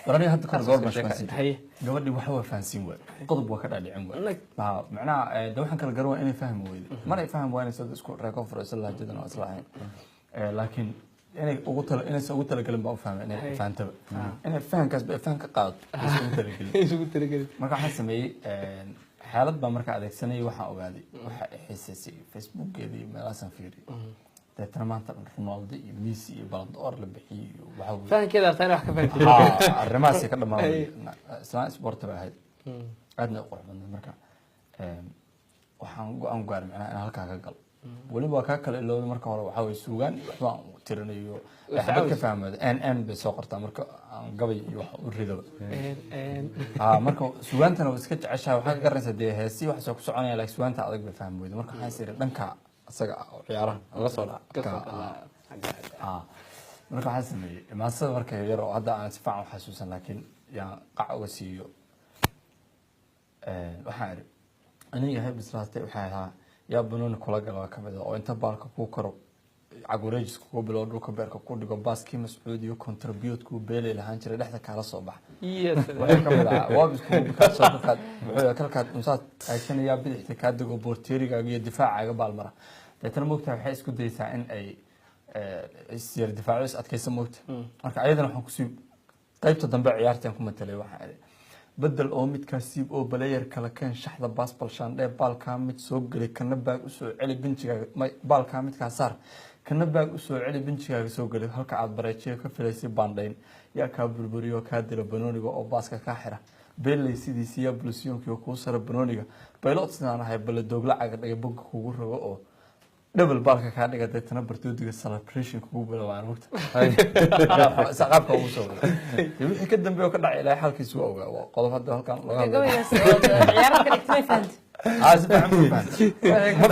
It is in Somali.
وراني هاد كار زور مش فانسين gabadhi waxa waa fahansin way qodob waa ka dhaadhicin way macnaha de waxaan kala garan waa inay fahmi weydo mar ay fahmi waayeen sida isku reeko furaysa la jidan oo islaahayn laakiin inay ugu tala galin baa u fahmay inay fahanto inay fahankaas ba faham ka qaado isugu tala galin marka waxaan sameeyay xaalad baa marka adeegsanay waxaan ogaaday waxa xiisaysay Facebook-geedii meelasan fiiri dadna maanta Ronaldo iyo Messi iyo Ballon d'Or la bixiyo waxa fahankeeda artaan wax ka fahantay arrimahaas ka dhamaaday isla sport baa ahayd aadna qurux badan marka waxaan go'aan gaaray macnaha halka ka gal waliba ka kale ilaa marka hore waxa way suugaan waxba tiranayo waxba ka fahmada aan bay soo qortaa marka aan gabay iyo wax u rido marka suugaantana iska jeceshahay waxa ka garanaysa de heesi wax soo ku soconaya laakiin suugaanta adag bay fahmooydo marka waxaan siray dhanka asaga ciyaaraha laga soo dhaca marka waxaan sameeyay imaasada marka yar oo hadda aan si fiican u xasuusan laakiin yaa qac uga siiyo waxaan aniga yahay bislaatay waxa ahaa yaa banooni kula gala kamid oo inta baalka ku koro cagureejis ku bilo dhulka beerka ku dhigo baaskii mas'uud iyo contribute ku beelay lahaan jiray dhexda kala soo bax waxa kamid ah waa isku ka soo baxad wuxuu kalkaad umsaad aysan yaa bidixda ka digo boorteeriga iyo difaacaga baalmara dadna moogtaa waxay isku daysaa in ay isir difaacis adkaysan moogta marka ayadana waxaan ku sii qaybta dambe ciyaartan ku matalay waxa بدل أو ميت كاسيب أو بلاير كلا كان شحذا باس بالشان ده بالكامل سوق اللي كنا باق أسوء علي بنتي بالكامل كاسر كنا باق أسوء علي بنتي سوق اللي هلك عاد بريتشي كفلسي باندين يا كابر بريو كادر بنوني أو باسك كاحرة بيل سيدي سيا بلوسيون كيو كوسر بنوني بايلوت سنة هاي بل الدوغلا عقد يبوق كوره أو دبل بالك كان قاعد تنبرتو دي celebration كوبل وان وقت سقف كوسو يبي كدن بيو كدع الى حالك سو قلب هذا هلكان عيارك كنت ما فهمت عازب عم فهمت